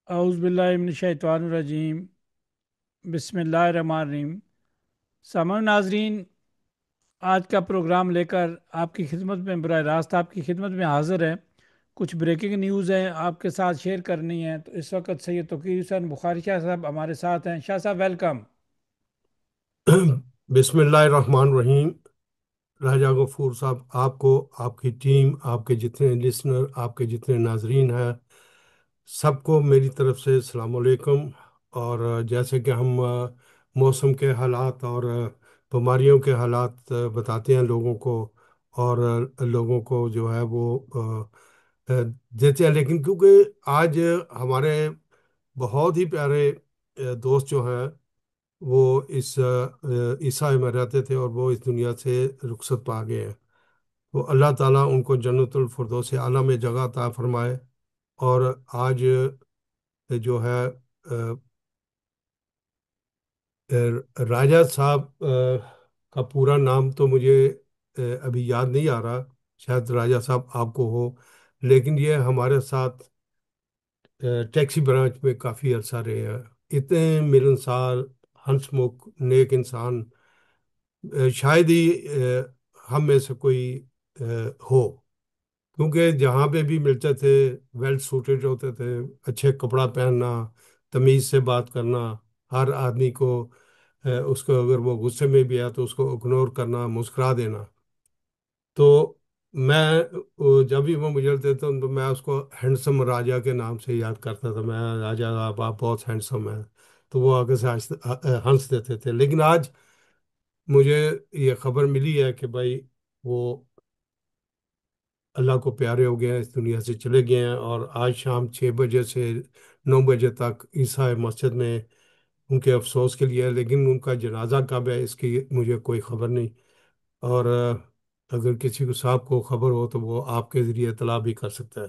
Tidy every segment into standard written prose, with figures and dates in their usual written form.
اعوذ باللہ من الشیطان الرجیم، بسم اللہ الرحمن الرحیم۔ سامعین ناظرین، آج کا پروگرام لے کر آپ کی خدمت میں براہ راست آپ کی خدمت میں حاضر ہے۔ کچھ بریکنگ نیوز ہیں آپ کے ساتھ شیئر کرنی ہے، تو اس وقت سید توقیر حسین بخاری شاہ صاحب ہمارے ساتھ ہیں۔ شاہ صاحب ویلکم۔ بسم اللہ الرحمن الرحیم۔ راجہ غفور صاحب، آپ کو، آپ کی ٹیم، آپ کے جتنے لسنر، آپ کے جتنے ناظرین ہیں، سب کو میری طرف سے السلام علیکم۔ اور جیسے کہ ہم موسم کے حالات اور بیماریوں کے حالات بتاتے ہیں لوگوں کو، اور لوگوں کو جو ہے وہ دیتے ہیں، لیکن کیونکہ آج ہمارے بہت ہی پیارے دوست جو ہیں وہ اس عیسائی میں رہتے تھے اور وہ اس دنیا سے رخصت پا گئے ہیں، وہ اللہ تعالیٰ ان کو جنت الفردوس اعلیٰ میں جگہ عطا فرمائے۔ اور آج جو ہے راجہ صاحب کا پورا نام تو مجھے ابھی یاد نہیں آ رہا، شاید راجہ صاحب آپ کو ہو، لیکن یہ ہمارے ساتھ ٹیکسی برانچ میں کافی عرصہ رہے ہیں۔ اتنے ملنسار، ہنس مکھ، نیک انسان شاید ہی ہم میں سے کوئی ہو، کیونکہ جہاں پہ بھی ملتے تھے ویل سوٹڈ ہوتے تھے، اچھے کپڑا پہننا، تمیز سے بات کرنا، ہر آدمی کو اس کو اگر وہ غصے میں بھی ہے تو اس کو اگنور کرنا، مسکرا دینا۔ تو میں جب بھی وہ مجھے تھا تو میں اس کو ہینڈسم راجا کے نام سے یاد کرتا تھا، میں راجا آپ بہت ہینڈسم ہیں، تو وہ آگے سے ہنس دیتے تھے۔ لیکن آج مجھے یہ خبر ملی ہے کہ بھائی وہ اللہ کو پیارے ہو گئے ہیں، اس دنیا سے چلے گئے ہیں، اور آج شام 6 بجے سے 9 بجے تک عیسائی مسجد میں ان کے افسوس کے لیے ہے، لیکن ان کا جنازہ کب ہے اس کی مجھے کوئی خبر نہیں۔ اور اگر کسی کو صاحب کو خبر ہو تو وہ آپ کے ذریعے اطلاع بھی کر سکتا ہے۔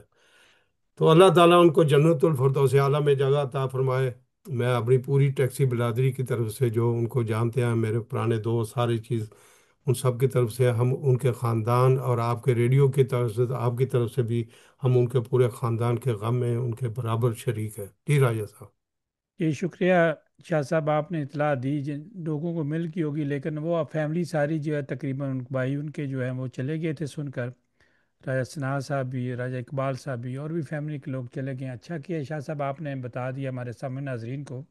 تو اللہ تعالیٰ ان کو جنت الفردوس اعلیٰ میں جگہ عطا فرمائے۔ میں اپنی پوری ٹیکسی برادری کی طرف سے، جو ان کو جانتے ہیں، میرے پرانے دوست، ساری چیز، ان سب کی طرف سے، ہم ان کے خاندان اور آپ کے ریڈیو کی طرف سے، آپ کی طرف سے بھی، ہم ان کے پورے خاندان کے غم میں ان کے برابر شریک ہے۔ جی راجہ صاحب۔ جی شکریہ شاہ صاحب، آپ نے اطلاع دی جن لوگوں کو مل کی ہوگی، لیکن وہ فیملی ساری جو ہے تقریباً ان بھائی ان کے جو ہیں وہ چلے گئے تھے سن کر۔ راجہ سنہا صاحب بھی، راجہ اقبال صاحب بھی، اور بھی فیملی کے لوگ چلے گئے ہیں۔ اچھا کیا شاہ صاحب آپ نے بتا دیا ہمارے سامنے ناظرین کو۔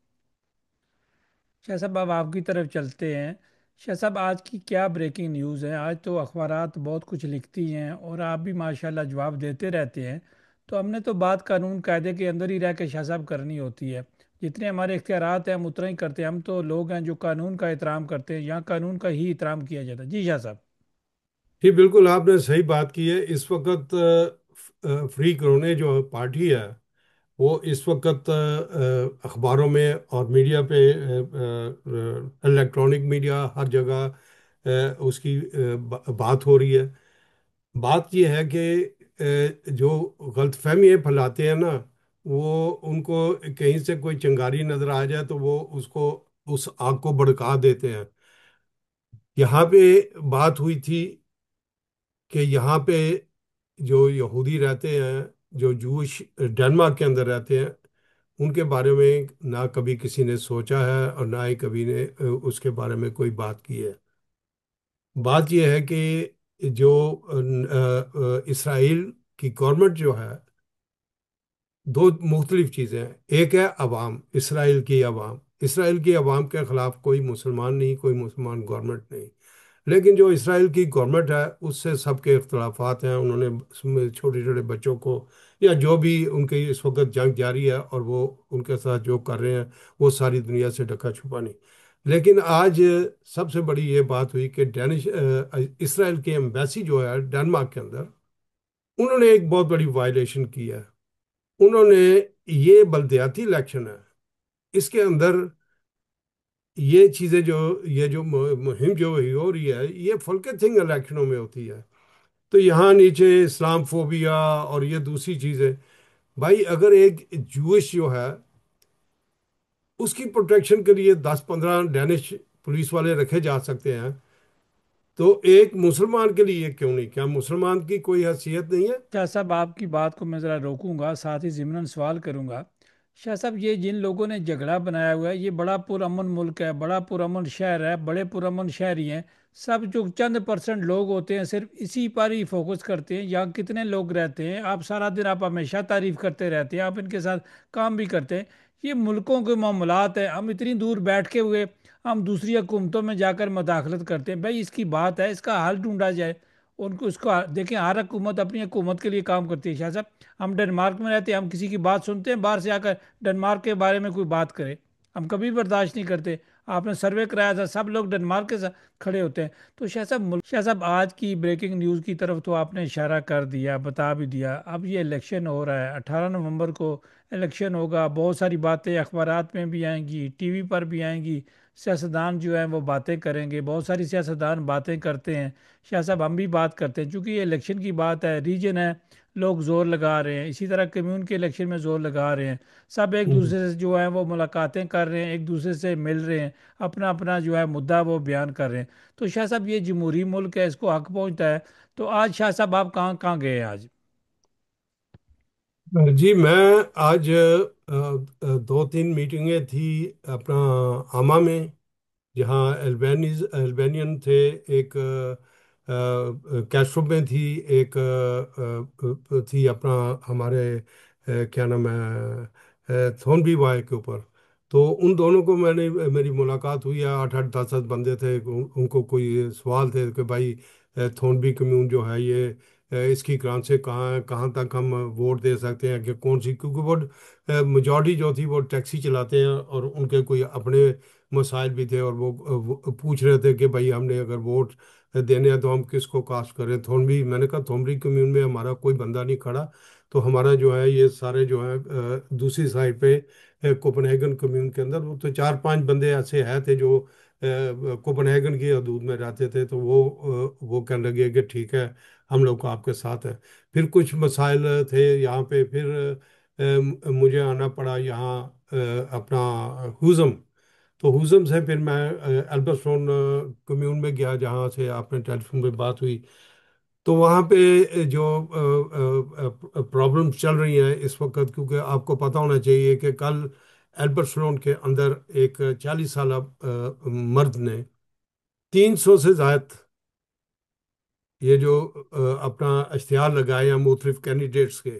شاہ صاحب اب آپ کی طرف چلتے ہیں۔ شاہ صاحب آج کی کیا بریکنگ نیوز ہے؟ آج تو اخبارات بہت کچھ لکھتی ہیں اور آپ بھی ماشاءاللہ جواب دیتے رہتے ہیں، تو ہم نے تو بات قانون قاعدے کے اندر ہی رہ کے شاہ صاحب کرنی ہوتی ہے۔ جتنے ہمارے اختیارات ہیں ہم اتنا ہی کرتے ہیں، ہم تو لوگ ہیں جو قانون کا احترام کرتے ہیں، یہاں قانون کا ہی احترام کیا جاتا ہے۔ جی شاہ صاحب۔ جی بالکل، آپ نے صحیح بات کی ہے۔ اس وقت فری کرونے جو پارٹی ہے وہ اس وقت اخباروں میں اور میڈیا پہ، الیکٹرانک میڈیا، ہر جگہ اس کی بات ہو رہی ہے۔ بات یہ ہے کہ جو غلط فہمیاں پھیلاتے ہیں نا، وہ ان کو کہیں سے کوئی چنگاری نظر آ جائے تو وہ اس کو، اس آگ کو بھڑکا دیتے ہیں۔ یہاں پہ بات ہوئی تھی کہ یہاں پہ جو یہودی رہتے ہیں، جو جوش ڈنمارک کے اندر رہتے ہیں، ان کے بارے میں نہ کبھی کسی نے سوچا ہے اور نہ ہی کبھی نے اس کے بارے میں کوئی بات کی ہے۔ بات یہ ہے کہ جو اسرائیل کی گورنمنٹ جو ہے، دو مختلف چیزیں ہیں۔ ایک ہے عوام، اسرائیل کی عوام، اسرائیل کی عوام کے خلاف کوئی مسلمان نہیں، کوئی مسلمان گورنمنٹ نہیں، لیکن جو اسرائیل کی گورنمنٹ ہے اس سے سب کے اختلافات ہیں۔ انہوں نے چھوٹے چھوٹے بچوں کو، یا جو بھی ان کی اس وقت جنگ جاری ہے اور وہ ان کے ساتھ جو کر رہے ہیں وہ ساری دنیا سے ڈھکا چھپا نہیں۔ لیکن آج سب سے بڑی یہ بات ہوئی کہ اسرائیل کی ایمبیسی جو ہے ڈنمارک کے اندر، انہوں نے ایک بہت بڑی وائلیشن کی ہے۔ انہوں نے، یہ بلدیاتی الیکشن ہے، اس کے اندر یہ چیزیں جو، یہ جو مہم جو ہو رہی ہے، یہ فلکے تھنگ الیکشنوں میں ہوتی ہے۔ تو یہاں نیچے اسلام فوبیا اور یہ دوسری چیزیں، بھائی اگر ایک جوش جو ہے اس کی پروٹیکشن کے لیے 10-15 ڈینش پولیس والے رکھے جا سکتے ہیں، تو ایک مسلمان کے لیے کیوں نہیں؟ کیا مسلمان کی کوئی حیثیت نہیں ہے؟ شاہ صاحب آپ کی بات کو میں ذرا روکوں گا، ساتھ ہی ضمن سوال کروں گا۔ شاہ صاحب یہ جن لوگوں نے جھگڑا بنایا ہوا ہے، یہ بڑا پرامن ملک ہے، بڑا پرامن شہر ہے، بڑے پرامن شہری ہیں، سب جو چند پرسنٹ لوگ ہوتے ہیں صرف اسی پر ہی فوکس کرتے ہیں، یہاں کتنے لوگ رہتے ہیں، آپ سارا دن آپ ہمیشہ تعریف کرتے رہتے ہیں، آپ ان کے ساتھ کام بھی کرتے ہیں، یہ ملکوں کے معاملات ہیں، ہم اتنی دور بیٹھ کے ہوئے ہم دوسری حکومتوں میں جا کر مداخلت کرتے ہیں، بھائی اس کی بات ہے، اس کا حل ڈھونڈا جائے، ان کو اس کو دیکھیں، ہر حکومت اپنی حکومت کے لیے کام کرتی ہے شاہ صاحب، ہم ڈنمارک میں رہتے ہیں، ہم کسی کی بات سنتے ہیں باہر سے آ کر ڈنمارک کے بارے میں کوئی بات کرے، ہم کبھی برداشت نہیں کرتے، آپ نے سروے کرایا تھا سب لوگ ڈنمارک کے ساتھ کھڑے ہوتے ہیں، تو شاہ صاحب شاہ صاحب آج کی بریکنگ نیوز کی طرف تو آپ نے اشارہ کر دیا، بتا بھی دیا، اب یہ الیکشن ہو رہا ہے 18 نومبر کو الیکشن ہوگا، بہت ساری باتیں اخبارات میں بھی آئیں گی، ٹی وی پر بھی آئیں گی، سیاستدان جو ہیں وہ باتیں کریں گے، بہت ساری سیاستدان باتیں کرتے ہیں، شاہ صاحب ہم بھی بات کرتے ہیں، چونکہ یہ الیکشن کی بات ہے، ریجن ہے، لوگ زور لگا رہے ہیں، اسی طرح کمیون کے الیکشن میں زور لگا رہے ہیں، سب ایک ہوں۔ دوسرے سے جو ہے وہ ملاقاتیں کر رہے ہیں، ایک دوسرے سے مل رہے ہیں، اپنا اپنا جو ہے مدعا وہ بیان کر رہے ہیں، تو شاہ صاحب یہ جمہوری ملک ہے، اس کو حق پہنچتا ہے، تو آج شاہ صاحب آپ کہاں کہاں گئے ہیں آج؟ جی میں آج دو تین میٹنگیں تھی اپنا آما میں، جہاں البینین تھے، ایک کیسٹرو میں تھی، ایک تھی اپنا ہمارے کیا نام ہے تھونبی وائے کے اوپر، تو ان دونوں کو میں نے میری ملاقات ہوئی ہے، 8 8 10 10 بندے تھے، ان کو کوئی سوال تھے کہ بھائی تھونبی کمیون جو ہے یہ اس کی گرانٹ سے کہاں تک ہم ووٹ دے سکتے ہیں، کہ کون سی، کیونکہ وہ میجورٹی جو تھی وہ ٹیکسی چلاتے ہیں اور ان کے کوئی اپنے مسائل بھی تھے، اور وہ پوچھ رہے تھے کہ بھائی ہم نے اگر ووٹ دینے ہیں تو ہم کس کو کاسٹ کریں، تھونبی، میں نے کہا تھونبی کمیون میں ہمارا کوئی بندہ نہیں کھڑا، تو ہمارا جو ہے یہ سارے جو ہیں دوسری سائڈ پہ کوپن ہیگن کمیون کے اندر وہ تو 4 5 بندے ایسے ہیں تھے جو کوپن ہیگن کی حدود میں رہتے تھے، تو وہ کہنے لگے کہ ٹھیک ہے ہم لوگ آپ کے ساتھ ہیں، پھر کچھ مسائل تھے یہاں پہ، پھر مجھے آنا پڑا یہاں اپنا ہوزم، تو ہوزم سے پھر میں البرٹون کمیون میں گیا جہاں سے آپ نے ٹیلی فون پہ بات ہوئی، تو وہاں پہ جو پرابلمس چل رہی ہیں اس وقت، کیونکہ آپ کو پتہ ہونا چاہیے کہ کل البرٹون کے اندر ایک 40 سالہ مرد نے 300 سے زائد یہ جو اپنا اشتہار لگائے ہیں مختلف کینڈیڈیٹس کے،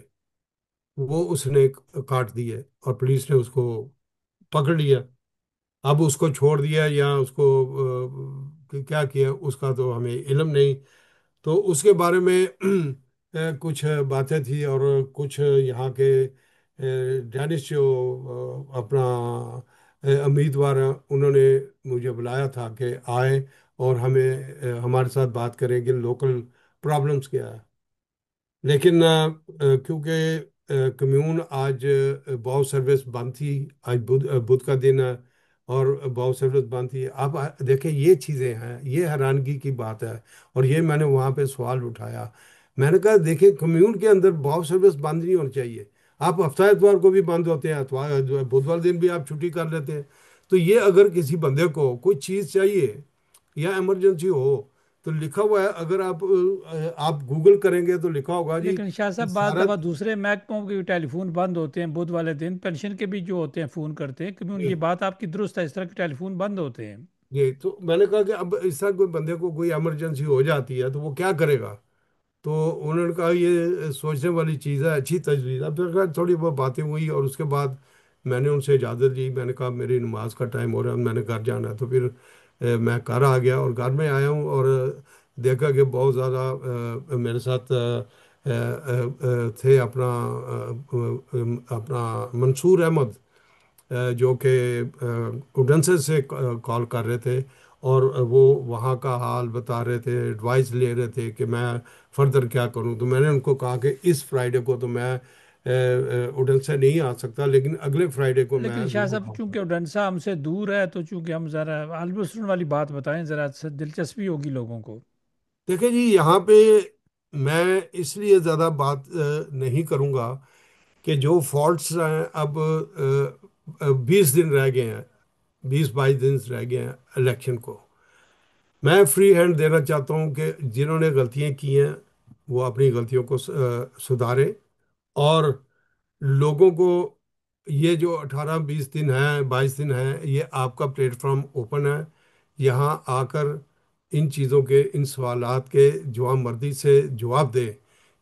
وہ اس نے کاٹ دیے اور پولیس نے اس کو پکڑ لیا، اب اس کو چھوڑ دیا یا اس کو کیا کیا اس کا تو ہمیں علم نہیں، تو اس کے بارے میں کچھ باتیں تھیں، اور کچھ یہاں کے ڈینش جو اپنا امیدوار ہیں انہوں نے مجھے بلایا تھا کہ آئے اور ہمیں ہمارے ساتھ بات کریں کہ لوکل پرابلمس کیا ہے، لیکن کیونکہ کمیون آج بہت سروس بند تھی، آج بدھ کا دن ہے اور بہت سروس بند تھی، اب دیکھیں یہ چیزیں ہیں، یہ حیرانگی کی بات ہے، اور یہ میں نے وہاں پہ سوال اٹھایا، میں نے کہا دیکھیں کمیون کے اندر بہت سروس بند نہیں ہونی چاہیے، آپ ہفتہ اتوار کو بھی بند ہوتے ہیں، اتوار بدھ والے دن بھی آپ چھٹی کر لیتے ہیں، تو یہ اگر کسی بندے کو کوئی چیز چاہیے یا ایمرجنسی ہو تو لکھا ہوا ہے، اگر آپ گوگل کریں گے تو لکھا ہوگا جی لیکن شاہ کہ صاحب بعض سارا، دفعہ دوسرے محکموں کے بھی ٹیلی فون بند ہوتے ہیں بدھ والے دن، پینشن کے بھی جو ہوتے ہیں فون کرتے ہیں کمیون، یہ بات آپ کی درست ہے، اس طرح کے ٹیلی فون بند ہوتے ہیں، جی تو میں نے کہا کہ اب اس طرح کوئی بندے کو کوئی ایمرجنسی ہو جاتی ہے تو وہ کیا کرے گا، تو انہوں نے کہا یہ سوچنے والی چیز ہے، اچھی تجویز، اب پھر خیر تھوڑی بہت باتیں ہوئی اور اس کے بعد میں نے ان سے اجازت لی، میں نے کہا میری نماز کا ٹائم ہو رہا ہے، میں نے گھر جانا ہے، تو پھر میں گھر آ گیا اور گھر میں آیا ہوں اور دیکھا کہ بہت زیادہ میرے ساتھ تھے اپنا اپنا منصور احمد، جو کہ اوڈنسے سے کال کر رہے تھے، اور وہ وہاں کا حال بتا رہے تھے، ایڈوائس لے رہے تھے کہ میں فردر کیا کروں، تو میں نے ان کو کہا کہ اس فرائیڈے کو تو میں اوڈنسے نہیں آ سکتا، لیکن اگلے فرائیڈے کو میں لیکن شاہ ضرور صاحب آؤں گا۔ چونکہ ڈنسا ہم سے دور ہے تو چونکہ ہم ذرا البسرن والی بات بتائیں، ذرا دلچسپی ہوگی لوگوں کو۔ دیکھیں جی یہاں پہ میں اس لیے زیادہ بات نہیں کروں گا کہ جو فالٹس ہیں، اب 20 دن رہ گئے ہیں، 20 22 دن رہ گئے ہیں الیکشن کو، میں فری ہینڈ دینا چاہتا ہوں کہ جنہوں نے غلطیاں کی ہیں وہ اپنی غلطیوں کو سدھاریں، اور لوگوں کو یہ جو 18-20 دن ہیں، 22 دن ہیں، یہ آپ کا پلیٹ فارم اوپن ہے، یہاں آ کر ان چیزوں کے، ان سوالات کے جواب مردی سے جواب دیں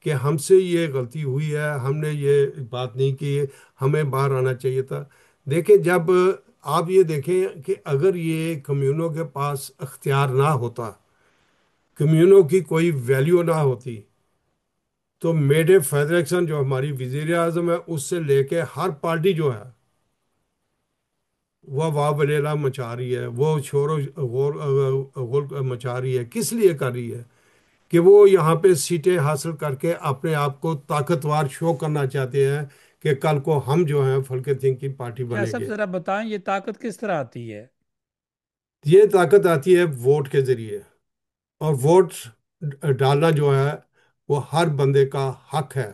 کہ ہم سے یہ غلطی ہوئی ہے، ہم نے یہ بات نہیں کی، ہمیں باہر آنا چاہیے تھا۔ دیکھیں، جب آپ یہ دیکھیں کہ اگر یہ کمیونوں کے پاس اختیار نہ ہوتا، کمیونوں کی کوئی ویلیو نہ ہوتی، تو میڈے فیڈریکشن جو ہماری وزیر اعظم ہے، اس سے لے کے ہر پارٹی جو ہے وہ واہ ولیلا مچا رہی ہے، وہ شور و غور غول مچا رہی ہے، کس لیے کر رہی ہے؟ کہ وہ یہاں پہ سیٹیں حاصل کر کے اپنے آپ کو طاقتور شو کرنا چاہتے ہیں کہ کل کو ہم جو ہیں فلک تنگ کی پارٹی شاہ بنیں صاحب گے۔ ذرا بتائیں یہ طاقت کس طرح آتی ہے؟ یہ طاقت آتی ہے ووٹ کے ذریعے، اور ووٹ ڈالنا جو ہے وہ ہر بندے کا حق ہے۔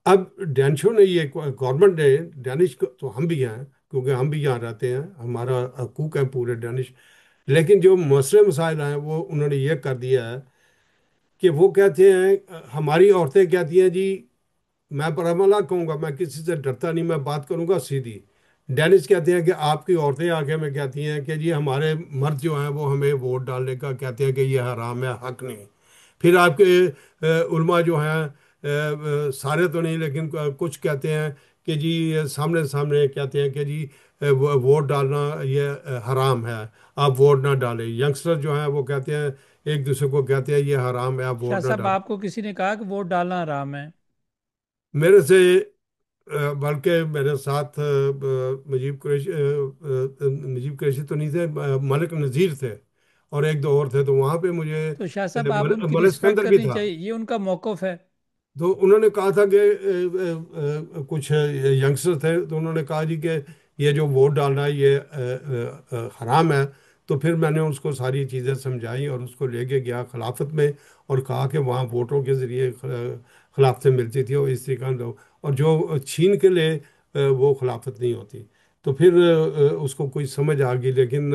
اب ڈینشو نے یہ گورنمنٹ نے، ڈینش تو ہم بھی ہیں کیونکہ ہم بھی یہاں رہتے ہیں، ہمارا حقوق ہے پورے ڈینش، لیکن جو مسئلے مسائل ہیں وہ انہوں نے یہ کر دیا ہے کہ وہ کہتے ہیں، ہماری عورتیں کہتی ہیں جی، میں برہملہ کہوں گا، میں کسی سے ڈرتا نہیں، میں بات کروں گا سیدھی۔ ڈینش کہتے ہیں کہ آپ کی عورتیں آگے میں کہتی ہیں کہ جی ہمارے مرد جو ہیں وہ ہمیں ووٹ ڈالنے کا کہتے ہیں کہ یہ حرام ہے، حق نہیں۔ پھر آپ کے علماء جو ہیں، سارے تو نہیں لیکن کچھ کہتے ہیں کہ جی سامنے سامنے کہتے ہیں کہ جی ووٹ ڈالنا یہ حرام ہے، آپ ووٹ نہ ڈالیں۔ ینگسٹر جو ہیں وہ کہتے ہیں، ایک دوسرے کو کہتے ہیں یہ حرام ہے، آپ شاہ ووٹ نہ صاحب ڈالیں۔ آپ کو کسی نے کہا کہ ووٹ ڈالنا حرام ہے؟ میرے سے بلکہ میرے ساتھ مجیب قریشی تو نہیں تھے، ملک نذیر تھے، اور ایک دو اور تھے، تو وہاں پہ مجھے تو شاہ صاحب آپ ان کی ملک رسپیکٹ سکندر بھی کرنی تھا۔ چاہیے، یہ ان کا موقف ہے۔ تو انہوں نے کہا تھا کہ کچھ ینگسٹر تھے، تو انہوں نے کہا جی کہ یہ جو ووٹ ڈالنا ہے یہ حرام ہے۔ تو پھر میں نے اس کو ساری چیزیں سمجھائی اور اس کو لے کے گیا خلافت میں، اور کہا کہ وہاں ووٹوں کے ذریعے خلافتیں ملتی تھی، اور اس طریقہ لوگ، اور جو چھین کے لے وہ خلافت نہیں ہوتی۔ تو پھر اس کو کوئی سمجھ آ گئی، لیکن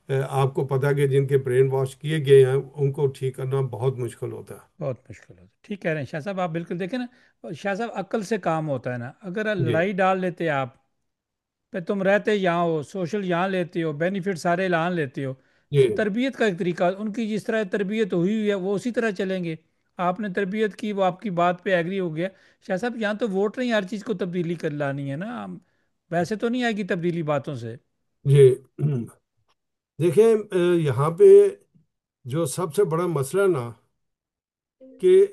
آپ کو پتہ کہ جن کے برین واش کیے گئے ہیں ان کو ٹھیک کرنا بہت مشکل ہوتا ہے۔ بہت مشکل ہوتا ہے، ٹھیک کہہ رہے ہیں شاہ صاحب آپ، بالکل دیکھیں نا شاہ صاحب، عقل سے کام ہوتا ہے نا، اگر جی لڑائی ڈال لیتے آپ پہ، تم رہتے یہاں ہو، سوشل یہاں لیتے ہو، بینیفٹ سارے یہاں لیتے ہو، جی تو تربیت کا ایک طریقہ، ان کی جس طرح تربیت ہوئی ہے وہ اسی طرح چلیں گے۔ آپ نے تربیت کی، وہ آپ کی بات پہ ایگری ہو گیا۔ شاہ صاحب یہاں تو ووٹ نہیں، ہر چیز کو تبدیلی کر لانی ہے نا، ویسے تو نہیں آئے گی تبدیلی باتوں سے۔ جی دیکھیں، یہاں پہ جو سب سے بڑا مسئلہ نا، کہ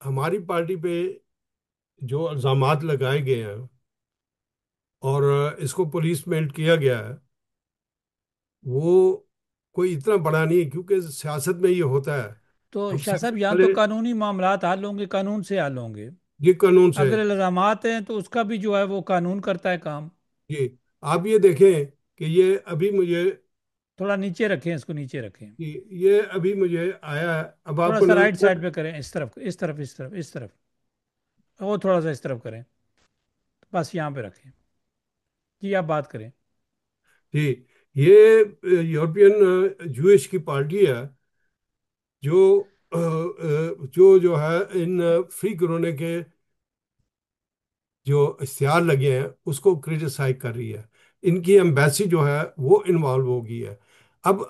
ہماری پارٹی پہ جو الزامات لگائے گئے ہیں اور اس کو پولیسمنٹ کیا گیا ہے، وہ کوئی اتنا بڑا نہیں ہے، کیونکہ سیاست میں یہ ہوتا ہے۔ تو اب شاہ سب سے صاحب یہاں تو پہلے قانونی معاملات حل ہوں گے، قانون سے حل ہوں گے۔ یہ قانون سے، اگر الزامات ہیں تو اس کا بھی جو ہے وہ قانون کرتا ہے کام۔ جی آپ یہ دیکھیں کہ یہ ابھی مجھے، تھوڑا نیچے رکھیں، اس کو نیچے رکھیں، یہ ابھی مجھے آیا ہے، اب آپ تھوڑا کو سا نظر رائٹ سائڈ پہ کریں، اس طرف اس طرف اس طرف اس طرف، وہ تھوڑا سا اس طرف کریں، بس یہاں پہ رکھیں، جی آپ بات کریں۔ جی یہ یورپین جوئش کی پارٹی ہے، جو جو ہے ان فری کرونے کے جو اشتہار لگے ہیں اس کو کرٹیسائز کر رہی ہے۔ ان کی ایمبیسی جو ہے وہ انوالو ہو گئی ہے۔ اب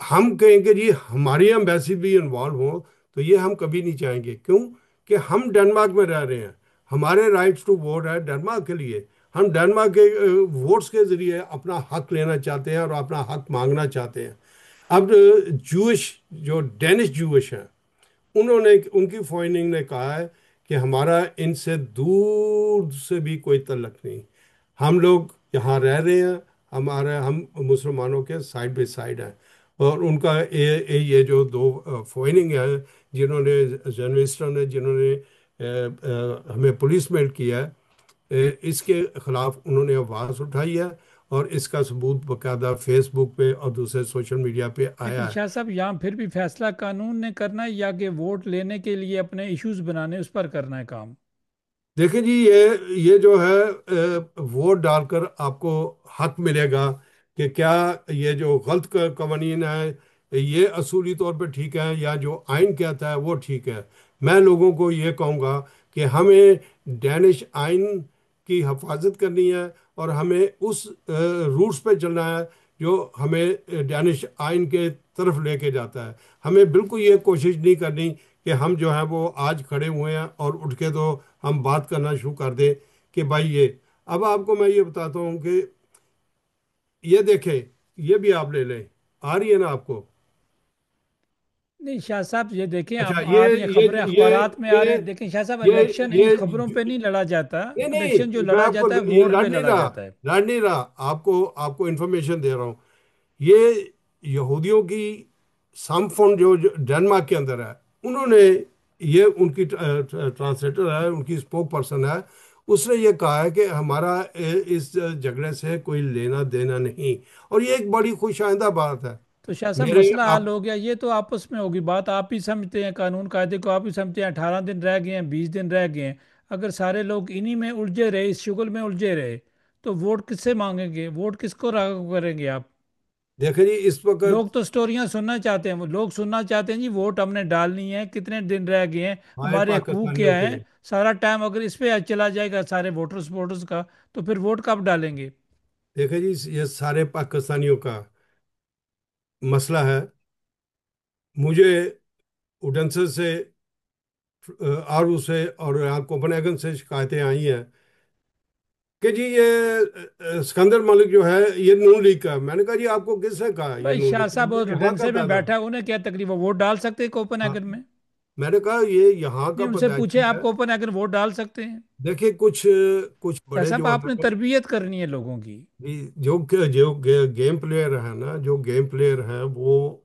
ہم کہیں گے جی ہماری ایمبیسی بھی انوالو ہو، تو یہ ہم کبھی نہیں چاہیں گے، کیوں کہ ہم ڈنمارک میں رہ رہے ہیں، ہمارے رائٹس ٹو ووٹ ہے ڈنمارک کے لیے، ہم ڈنمارک کے ووٹس کے ذریعے اپنا حق لینا چاہتے ہیں اور اپنا حق مانگنا چاہتے ہیں۔ اب جوش جو ڈینش جوش ہیں، انہوں نے، ان کی فوائننگ نے کہا ہے کہ ہمارا ان سے دور سے بھی کوئی تعلق نہیں، ہم لوگ یہاں رہ رہے ہیں، ہم مسلمانوں کے سائڈ بائی سائڈ ہیں۔ اور ان کا یہ جو دو فوائننگ ہیں، جنہوں نے جرنلسٹوں نے، جنہوں نے ہمیں پولیسمنٹ کیا ہے، اس کے خلاف انہوں نے آواز اٹھائی ہے، اور اس کا ثبوت باقاعدہ فیس بک پہ اور دوسرے سوشل میڈیا پہ لیکن آیا ہے۔ شاہ صاحب یہاں پھر بھی فیصلہ قانون نے کرنا ہے یا کہ ووٹ لینے کے لیے اپنے ایشوز بنانے اس پر کرنا ہے کام؟ دیکھیں جی، یہ جو ہے ووٹ ڈال کر آپ کو حق ملے گا کہ کیا یہ جو غلط قوانین ہے یہ اصولی طور پہ ٹھیک ہے، یا جو آئین کہتا ہے وہ ٹھیک ہے۔ میں لوگوں کو یہ کہوں گا کہ ہمیں ڈینش آئین کی حفاظت کرنی ہے اور ہمیں اس روٹس پہ چلنا ہے جو ہمیں ڈینش آئین کے طرف لے کے جاتا ہے۔ ہمیں بالکل یہ کوشش نہیں کرنی کہ ہم جو ہے وہ آج کھڑے ہوئے ہیں اور اٹھ کے تو ہم بات کرنا شروع کر دیں کہ بھائی یہ، اب آپ کو میں یہ بتاتا ہوں کہ یہ دیکھیں، یہ بھی آپ لے لیں، آ رہی ہے نا آپ کو؟ نہیں شاہ صاحب یہ دیکھیں، اچھا، اب آ رہی ہیں خبریں، اخبارات میں آ رہے یہ ہیں، دیکھیں شاہ صاحب یہ الیکشن ان یہ خبروں پہ نہیں لڑا جاتا، نہیں الیکشن جو نہیں، میں لڑا آپ کو جاتا ہے یہ ووٹ لڑ پہ نہیں لڑا رہا، جاتا ہے۔ لڑ نہیں رہا، آپ کو انفارمیشن دے رہا ہوں۔ یہ یہودیوں کی سم فون جو ڈنمارک کے اندر ہے، انہوں نے، یہ ان کی ٹرانسلیٹر ہے، ان کی اسپوک پرسن ہے، اس نے یہ کہا ہے کہ ہمارا اس جھگڑے سے کوئی لینا دینا نہیں، اور یہ ایک بڑی خوش آئندہ بات ہے تو شاہ صاحب میرے مسئلہ آپ۔ حل ہو گیا، یہ تو آپس میں ہوگی بات، آپ ہی سمجھتے ہیں قانون قاعدے کو، آپ ہی سمجھتے ہیں 18 دن رہ گئے ہیں، 20 دن رہ گئے ہیں، اگر سارے لوگ انہی میں الجھے رہے، اس شغل میں الجھے رہے، تو ووٹ کس سے مانگیں گے؟ ووٹ کس کو راغب کریں گے آپ؟ دیکھیں جی اس وقت لوگ تو سٹوریاں سننا چاہتے ہیں، وہ لوگ سننا چاہتے ہیں جی ووٹ ہم نے ڈالنی ہے، کتنے دن رہ گئے ہیں، ہمارے ہمارے حقوق پاکستانیوں کیا کے، ہیں، سارا ٹائم اگر اس پہ چلا جائے گا سارے ووٹرز کا، تو پھر ووٹ کب ڈالیں گے؟ دیکھیں جی یہ سارے پاکستانیوں کا مسئلہ ہے۔ مجھے اڈنسر سے، آرو سے اور یہاں کوپن ایگن سے شکایتیں آئی ہیں کہ جی یہ سکندر ملک جو ہے یہ نون لیگ کا ہے۔ میں نے کہا جی آپ کو کس نے کہا یہ بھائی نون شاہ لیگ کا ہے؟ صاحب اور یہ یہاں کا ڈنسے میں پیدا ہے۔ بیٹھا ہے، انہیں کیا تکلیف ہے؟ ووٹ ڈال سکتے ہیں کوپن ہاں، ایگن میں؟ میں نے کہا یہ یہاں کا نہیں ان سے پوچھیں پیدائشی آپ ہے۔ کوپن ایگن ووٹ ڈال سکتے ہیں؟ دیکھیں کچھ کچھ شاہ بڑے صاحب جو آپ ہیں نے وہ، تربیت کرنی ہے لوگوں کی۔ جو گیم پلیئر ہیں نا، جو گیم پلیئر ہیں وہ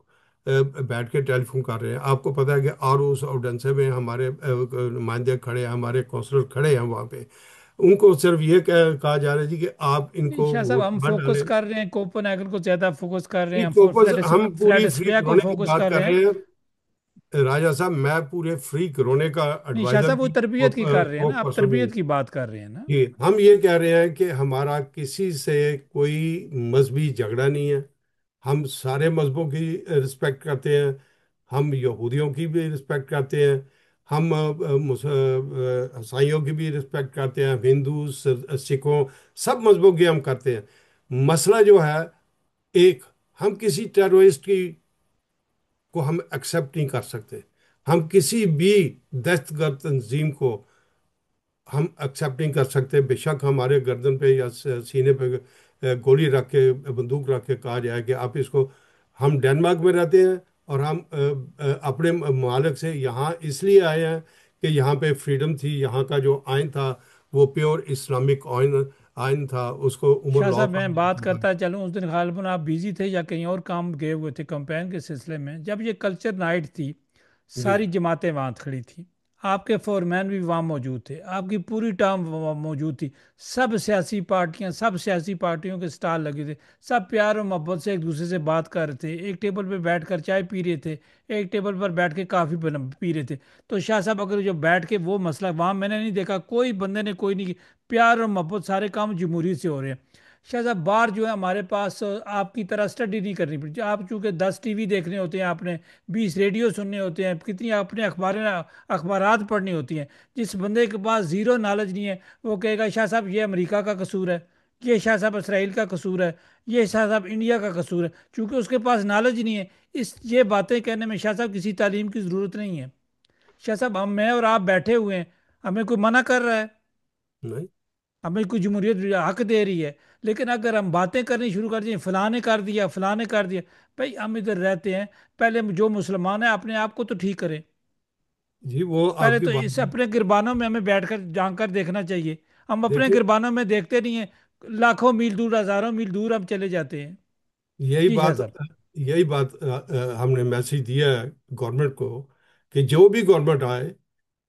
بیٹھ کے ٹیلی فون کر رہے ہیں۔ آپ کو پتہ ہے کہ آروس اور ڈنسے میں ہمارے نمائندے کھڑے ہیں، ہمارے کونسلر کھڑے ہیں وہاں پہ، ان کو صرف یہ کہا جا رہا ہے جی کہ آپ ان نہیں کو شاہ صاحب ووٹ ہم مت فوکس ڈالیں۔ کر رہے ہیں کوپن ایگن کو زیادہ فوکس کر رہے ہیں، جی ہم ہم پوری فری فلیڈسفیا کو رونے کی فوکس بات کر کر رہے ہیں۔ رہے ہیں راجہ صاحب، میں پورے فری کرونے کا نہیں شاہ ایڈوائزر صاحب وہ بھی تربیت کی کر رہے ہیں نا، اسپوک آپ پرسن ہوں۔ تربیت کی بات کر رہے ہیں نا۔ جی ہم یہ کہہ رہے ہیں کہ ہمارا کسی سے کوئی مذہبی جھگڑا نہیں ہے، ہم سارے مذہبوں کی رسپیکٹ کرتے ہیں، ہم یہودیوں کی بھی رسپیکٹ کرتے ہیں، ہم عیسائیوں کی بھی رسپیکٹ کرتے ہیں، ہندو، سکھوں، سب مذہبوں کی ہم کرتے ہیں۔ مسئلہ جو ہے ایک، ہم کسی ٹیرورسٹ کی کو ہم ایکسیپٹ نہیں کر سکتے، ہم کسی بھی دہشت گرد تنظیم کو ہم ایکسیپٹ نہیں کر سکتے، بے شک ہمارے گردن پہ یا سینے پہ گولی رکھ کے، بندوق رکھ کے کہا جائے کہ آپ اس کو، ہم ڈنمارک میں رہتے ہیں اور ہم اپنے ممالک سے یہاں اس لیے آئے ہیں کہ یہاں پہ فریڈم تھی، یہاں کا جو آئین تھا وہ پیور اسلامک آئین تھا، اس کو عمر شاہ لال صاحب میں صاحب بات نے۔ کرتا چلوں، اس دن غالباً آپ بیزی تھے یا کہیں اور کام گئے ہوئے تھے کمپین کے سلسلے میں، جب یہ کلچر نائٹ تھی، جی ساری جماعتیں وہاں کھڑی تھیں، آپ کے فورمین بھی وہاں موجود تھے، آپ کی پوری ٹام وہاں موجود تھی، سب سیاسی پارٹیاں، سب سیاسی پارٹیوں کے سٹال لگے تھے، سب پیار اور محبت سے ایک دوسرے سے بات کر رہے تھے، ایک ٹیبل پہ بیٹھ کر چائے پی رہے تھے، ایک ٹیبل پر بیٹھ کے کافی پی رہے تھے۔ تو شاہ صاحب اگر جو بیٹھ کے وہ مسئلہ وہاں میں نے نہیں دیکھا، کوئی بندے نے کوئی نہیں، پیار اور محبت سارے کام جمہوریت سے ہو رہے ہیں۔ شاہ صاحب بار جو ہے ہمارے پاس آپ کی طرح اسٹڈی نہیں کرنی پڑتی، آپ چونکہ 10 ٹی وی دیکھنے ہوتے ہیں، آپ نے 20 ریڈیو سننے ہوتے ہیں، کتنی اپنے اخبارات پڑھنی ہوتی ہیں، جس بندے کے پاس زیرو نالج نہیں ہے وہ کہے گا شاہ صاحب یہ امریکہ کا قصور ہے، یہ شاہ صاحب اسرائیل کا قصور ہے، یہ شاہ صاحب انڈیا کا قصور ہے، چونکہ اس کے پاس نالج نہیں ہے۔ یہ باتیں کہنے میں شاہ صاحب کسی تعلیم کی ضرورت نہیں ہے۔ شاہ صاحب میں اور آپ بیٹھے ہوئے ہیں، ہمیں کوئی منع کر رہا ہے؟ نہیں ہمیں کوئی جمہوریت حق دے رہی ہے، لیکن اگر ہم باتیں کرنی شروع کر دیں فلاں نے کر دیا، فلاں نے کر دیا، بھائی ہم ادھر رہتے ہیں، پہلے جو مسلمان ہیں اپنے آپ کو تو ٹھیک کریں، جی وہ آپ پہلے کی تو بات اس اپنے گربانوں میں ہمیں بیٹھ کر جان کر دیکھنا چاہیے، ہم اپنے دیکھیے، گربانوں میں دیکھتے نہیں ہیں، لاکھوں میل دور، ہزاروں میل دور ہم چلے جاتے ہیں۔ یہی جی شاہ بات صاحب۔ یہی بات ہم نے میسج دیا ہے گورنمنٹ کو کہ جو بھی گورنمنٹ آئے،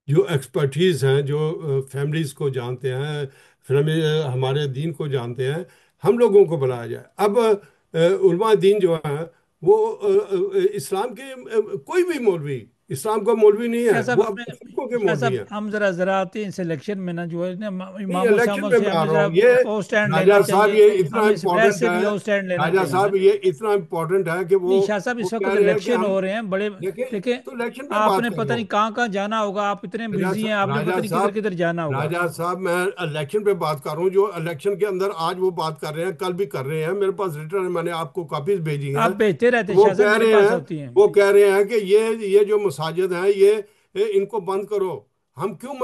جو ایکسپرٹیز ہیں، جو فیملیز کو جانتے ہیں، ہمارے دین کو جانتے ہیں، ہم لوگوں کو بلایا جائے۔ اب علماء دین جو ہیں وہ اسلام کے کوئی بھی مولوی اسلام کا مولوی نہیں شاہ ہے، صاحب وہ ہم نے اپنے فرقوں کے شاہ صاحب مولوی ہیں۔ ہم ذرا آتے ہیں سلیکشن میں نا جو ہے نا نہیں، اماموں الیکشن ساموں میں سے میں آ ہمیں رہا ذرا ہوں یہ، او سٹینڈ لینا راجہ صاحب چاہیے، یہ اتنا ہمیں امپورٹنٹ ویسے ہے، بھی او سٹینڈ لینا راجہ چاہیے نا۔ صاحب یہ اتنا امپورٹنٹ ہے کہ وہ نہیں شاہ صاحب وہ اس وقت کہہ رہے ہیں کہ الیکشن ہم ہو رہے ہیں بڑے، دیکھیں، دیکھیں تو الیکشن پہ آپ بات نے کر پتہ رہا نہیں ہوں۔ کہاں کہاں جانا ہوگا، آپ اتنے بزی ہیں، آپ نے پتہ راجہ نہیں کدھر صاحب، کدھر جانا ہوگا۔ راجہ صاحب میں الیکشن پہ بات کر رہا ہوں، جو الیکشن کے اندر آج وہ بات کر رہے ہیں، کل بھی کر رہے ہیں، میرے پاس ریٹرن ہے، میں نے آپ کو کاپیز بھیجی آپ ہیں۔ بھیجتے رہتے ہیں وہ شاہ صاحب، کہہ میرے رہے پاس ہیں ہوتی ہیں۔ وہ کہہ رہے ہیں کہ یہ جو مساجد ہیں یہ ان کو بند کرو۔ ہم کیوں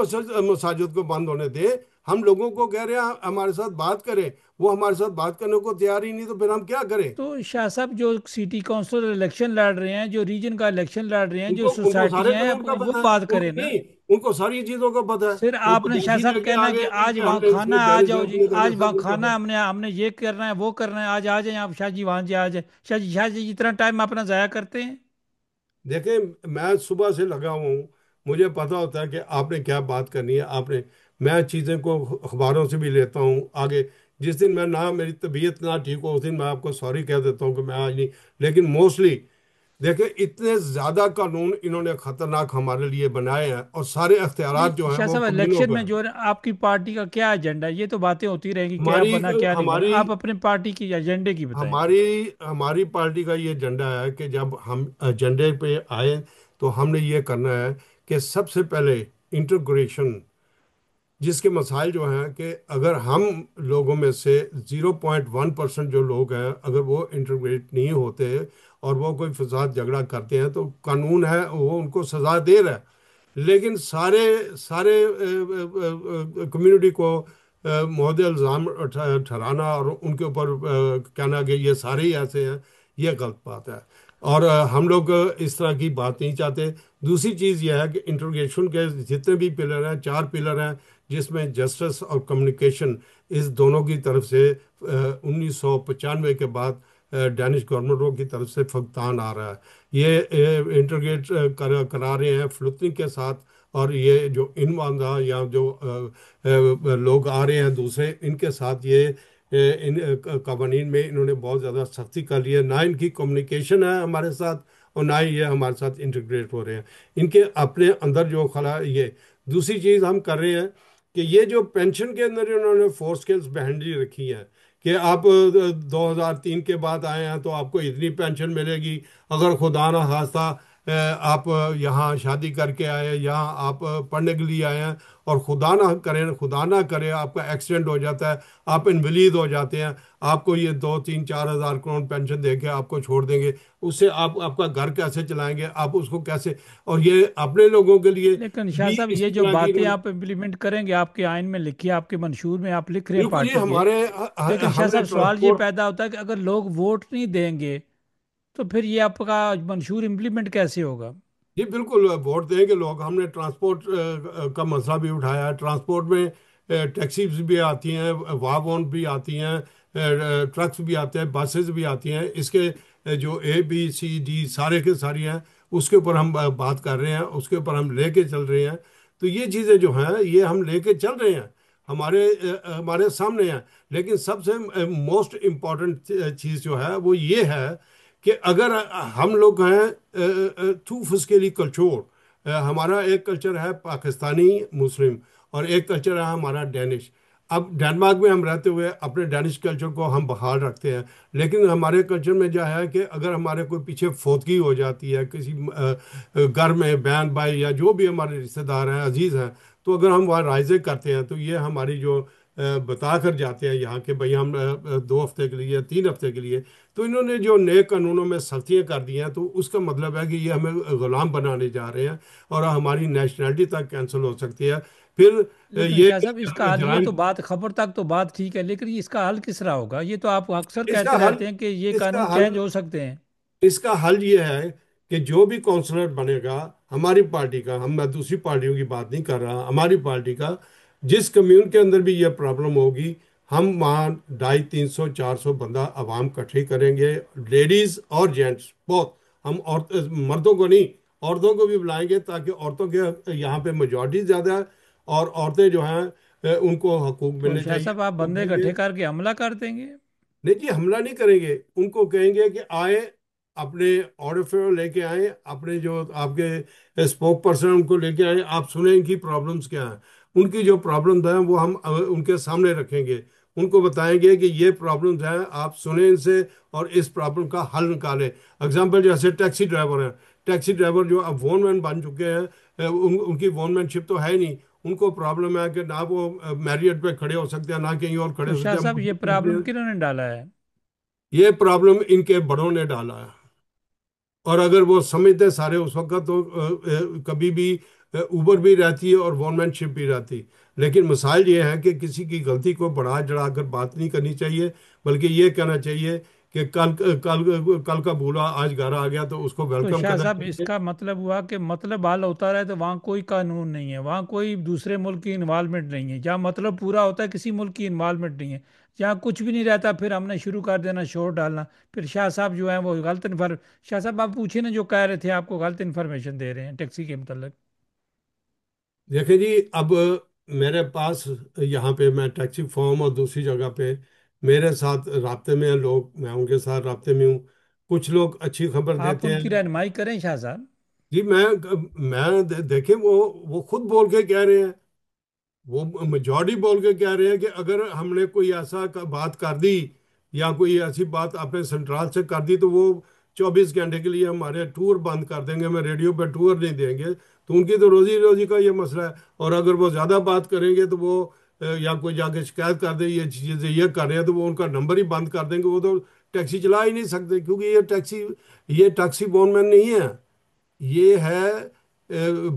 مساجد کو بند ہونے دیں؟ ہم لوگوں کو کہہ رہے ہیں ہمارے ساتھ بات کریں، وہ ہمارے ساتھ بات کرنے کو تیار ہی نہیں، تو پھر ہم کیا کریں؟ تو شاہ صاحب جو سٹی کونسل الیکشن لڑ رہے ہیں، جو ریجن کا الیکشن لڑ رہے ہیں، جو ان کو سارے سوسائٹیاں ہیں، قانون کا وہ پتہ ہے، بات ان کو کریں نا۔ نہیں، ان کو ساری چیزوں کا پتہ ہے۔ پھر ان آپ کو نے شاہ ڈیسی صاحب لے کے کہنا ہے آگے کہ ان آج کے ہم وہاں نے اس کھانا میں ہے، آ ڈینش جاؤ جی، گورنمنٹ والے آج وہاں سب کو کھانا کرنا ہے، ہے۔ ہم نے یہ کرنا ہے، وہ کرنا ہے، آج آ جائیں آپ شاہ جی، وہاں سے آ جائیں شاہ جی اتنا ٹائم اپنا ضائع کرتے ہیں۔ دیکھیں، میں صبح سے لگا ہوں، مجھے پتا ہوتا ہے کہ آپ نے کیا بات کرنی ہے، میں چیزیں کو اخباروں سے بھی لیتا ہوں آگے۔ جس دن میں نہ میری طبیعت نہ ٹھیک ہو، اس دن میں آپ کو سوری کہہ دیتا ہوں کہ میں آج نہیں، لیکن موسٹلی دیکھیں اتنے زیادہ قانون انہوں نے خطرناک ہمارے لیے بنائے ہیں، اور سارے اختیارات جو نہیں ہیں شاہ وہ صاحب کمیونوں الیکشن پہ میں ہیں۔ جو ہے آپ کی پارٹی کا کیا ایجنڈا ہے؟ یہ تو باتیں ہوتی رہیں گی، کیا ہماری بنا کیا نہیں بنا، ہماری آپ اپنے پارٹی کی ایجنڈے کی بتائیں۔ ہماری ہماری پارٹی کا یہ ایجنڈا ہے کہ جب ہم ایجنڈے پہ آئے تو ہم نے یہ کرنا ہے کہ سب سے پہلے انٹرگریشن، جس کے مسائل جو ہیں کہ اگر ہم لوگوں میں سے 0.1% جو لوگ ہیں، اگر وہ انٹرگریٹ نہیں ہوتے اور وہ کوئی فساد جھگڑا کرتے ہیں، تو قانون ہے وہ ان کو سزا دے رہا ہے، لیکن سارے سارے کمیونٹی کو محض الزام ٹھہرانا اور ان کے اوپر کہنا کہ یہ سارے ہی ایسے ہیں، یہ غلط بات ہے، اور ہم لوگ اس طرح کی بات نہیں چاہتے۔ دوسری چیز یہ ہے کہ انٹروگیشن کے جتنے بھی پلر ہیں، 4 پلر ہیں، جس میں جسٹس اور کمیونیکیشن، اس دونوں کی طرف سے 1995 کے بعد ڈینش گورنمنٹوں کی طرف سے فقدان آ رہا ہے۔ یہ انٹرگیٹ کرا رہے ہیں فلوتنگ کے ساتھ، اور یہ جو انواندہ یا جو لوگ آ رہے ہیں دوسرے، ان کے ساتھ یہ ان قوانین میں انہوں نے بہت زیادہ سختی کر لی ہے، نہ ان کی کمیونیکیشن ہے ہمارے ساتھ، اور نہ ہی یہ ہمارے ساتھ انٹیگریٹ ہو رہے ہیں۔ ان کے اپنے اندر جو خلا یہ دوسری چیز ہم کر رہے ہیں کہ یہ جو پینشن کے اندر انہوں نے فور سکیلز بہنڈی رکھی ہے کہ آپ 2003 کے بعد آئے ہیں تو آپ کو اتنی پینشن ملے گی، اگر خدا نہ خواستہ آپ یہاں شادی کر کے آئے، یہاں آپ پڑھنے کے لیے آئے ہیں، اور خدا نہ کرے آپ کا ایکسیڈنٹ ہو جاتا ہے، آپ انویلید ہو جاتے ہیں، آپ کو یہ 2 3 4 ہزار کروڑ پینشن دے کے آپ کو چھوڑ دیں گے، اس سے آپ کا گھر کیسے چلائیں گے، آپ اس کو کیسے؟ اور یہ اپنے لوگوں کے لیے لیکن شاہ بھی صاحب یہ اسی جو طرح کی باتیں آپ امپلیمنٹ کریں گے، آپ کے آئین میں لکھی ہے، آپ کے منشور میں آپ لکھ رہے ہیں بالکل جی، پارٹی کے، ہمارے لیکن شاہ ہم نے صاحب سوال یہ ٹرانسپورٹ، پیدا ہوتا ہے کہ اگر لوگ ووٹ نہیں دیں گے تو پھر یہ آپ کا منشور امپلیمنٹ کیسے ہوگا؟ جی بالکل ووٹ دیں گے لوگ۔ ہم نے ٹرانسپورٹ کا مسئلہ بھی اٹھایا ہے، ٹرانسپورٹ میں ٹیکسیز بھی آتی ہیں، واگن بھی آتی ہیں، ٹرکس بھی آتے ہیں، بسز بھی آتی ہیں، اس کے جو ABCD سارے کے ساری ہیں، اس کے اوپر ہم بات کر رہے ہیں، اس کے اوپر ہم لے کے چل رہے ہیں۔ تو یہ چیزیں جو ہیں یہ ہم لے کے چل رہے ہیں، ہمارے سامنے ہیں، لیکن سب سے موسٹ امپورٹنٹ چیز جو ہے وہ یہ ہے کہ اگر ہم لوگ ہیں ٹو فسکیلی کلچور، ہمارا ایک کلچر ہے پاکستانی مسلم، اور ایک کلچر ہے ہمارا ڈینش۔ اب ڈنمارک میں ہم رہتے ہوئے اپنے ڈینش کلچر کو ہم بحال رکھتے ہیں، لیکن ہمارے کلچر میں جو ہے کہ اگر ہمارے کوئی پیچھے فوتگی ہو جاتی ہے کسی گھر میں، بہن بھائی یا جو بھی ہمارے رشتہ دار ہیں، عزیز ہیں، تو اگر ہم وہاں رائزے کرتے ہیں تو یہ ہماری جو بتا کر جاتے ہیں یہاں کے بھئی ہم 2 ہفتے کے لیے 3 ہفتے کے لیے، تو انہوں نے جو نئے قانونوں میں سختیاں کر دی ہیں، تو اس کا مطلب ہے کہ یہ ہمیں غلام بنانے جا رہے ہیں، اور ہماری نیشنلٹی تک کینسل ہو سکتی ہے پھر۔ لیکن یہ شاہ صاحب اس کا حل، یہ جرائم، تو بات خبر تک تو بات ٹھیک ہے، لیکن اس کا حل کس طرح ہوگا؟ یہ تو آپ اکثر اس کا کہتے حل رہتے ہیں کہ یہ اس کا قانون حل چینج ہو سکتے ہیں۔ اس کا حل یہ ہے کہ جو بھی کونسلر بنے گا ہماری پارٹی کا، میں دوسری پارٹیوں کی بات نہیں کر رہا، ہماری پارٹی کا، جس کمیون کے اندر بھی یہ پرابلم ہوگی، ہم وہاں 250 300 400 بندہ عوام اکٹھے کریں گے، لیڈیز اور جینٹس بہت، ہم مردوں کو نہیں، عورتوں کو بھی بلائیں گے، تاکہ عورتوں کے یہاں پہ میجورٹی زیادہ ہے، اور عورتیں جو ہیں ان کو حقوق تو ملنے شاہ چاہیے، صاحب آپ وہ بندے دیں گے۔ اکٹھے کر کے حملہ کر دیں گے؟ نہیں جی، حملہ نہیں کریں گے، ان کو کہیں گے کہ آئے، اپنے آڈیو لے کے آئیں، اپنے جو آپ کے اسپوک پرسن ان کو لے کے آئیں، آپ سنیں ان کی پرابلمس کیا ہیں، ان کی جو پرابلمز ہیں وہ ہم ان کے سامنے رکھیں گے، ان کو بتائیں گے کہ یہ پرابلمز ہیں، آپ سنیں ان سے اور اس پرابلم کا حل نکالیں۔ اگزامپل جیسے ٹیکسی ڈرائیور ہیں، ٹیکسی ڈرائیور جو اب وون مین بن چکے ہیں، ان کی وون مین شپ تو ہے نہیں، ان کو پرابلم ہے کہ نہ وہ میریٹ پہ کھڑے ہو سکتے ہیں، نہ کہیں اور کھڑے تو ہو شاہ سکتے ہیں، صاحب یہ موٹر کرتے پرابلم ہیں۔ کنہوں نے ڈالا ہے؟ یہ پرابلم ان کے بڑوں نے ڈالا ہے، اور اگر وہ سمجھتے سارے اس وقت تو کبھی بھی اوبر بھی رہتی ہے اور ون مین شپ بھی رہتی۔ لیکن مسائل یہ ہے کہ کسی کی غلطی کو بڑھا چڑھا کر بات نہیں کرنی چاہیے، بلکہ یہ کہنا چاہیے کہ کل کا بھولا آج گھر آ گیا، تو اس کو تو ویلکم شاہ کرنا صاحب اس چاہیے۔ کا مطلب ہوا کہ مطلب حل ہوتا رہے تو وہاں کوئی قانون نہیں ہے، وہاں کوئی دوسرے ملک کی انوالومنٹ نہیں ہے، جہاں مطلب پورا ہوتا ہے کسی ملک کی انوالومنٹ نہیں ہے، جہاں کچھ بھی نہیں رہتا پھر ہم نے شروع کر دینا شور ڈالنا، پھر شاہ صاحب جو ہیں وہ غلط انفر شاہ صاحب آپ پوچھیں نا جو کہہ رہے تھے آپ کو غلط انفارمیشن دے رہے ہیں ٹیکسی کے متعلق۔ دیکھیں جی، اب میرے پاس یہاں پہ میں ٹیکسی فارم اور دوسری جگہ پہ میرے ساتھ رابطے میں ہیں لوگ، میں ان کے ساتھ رابطے میں ہوں، کچھ لوگ اچھی خبر آپ دیتے ان کی ہیں۔ رہنمائی کریں شاہ صاحب۔ جی دیکھیں وہ خود بول کے کہہ رہے ہیں، وہ میجورٹی بول کے کہہ رہے ہیں کہ اگر ہم نے کوئی ایسا بات کر دی یا کوئی ایسی بات اپنے سنٹرال سے کر دی تو وہ 24 گھنٹے کے لیے ہمارے ٹور بند کر دیں گے، ہمیں ریڈیو پہ ٹور نہیں دیں گے۔ تو ان کی تو روزی روزی کا یہ مسئلہ ہے، اور اگر وہ زیادہ بات کریں گے تو وہ یا کوئی جا کے شکایت کر دے یہ چیزیں یہ کر رہے ہیں تو وہ ان کا نمبر ہی بند کر دیں گے، وہ تو ٹیکسی چلا ہی نہیں سکتے، کیونکہ یہ ٹیکسی بون مین نہیں ہے، یہ ہے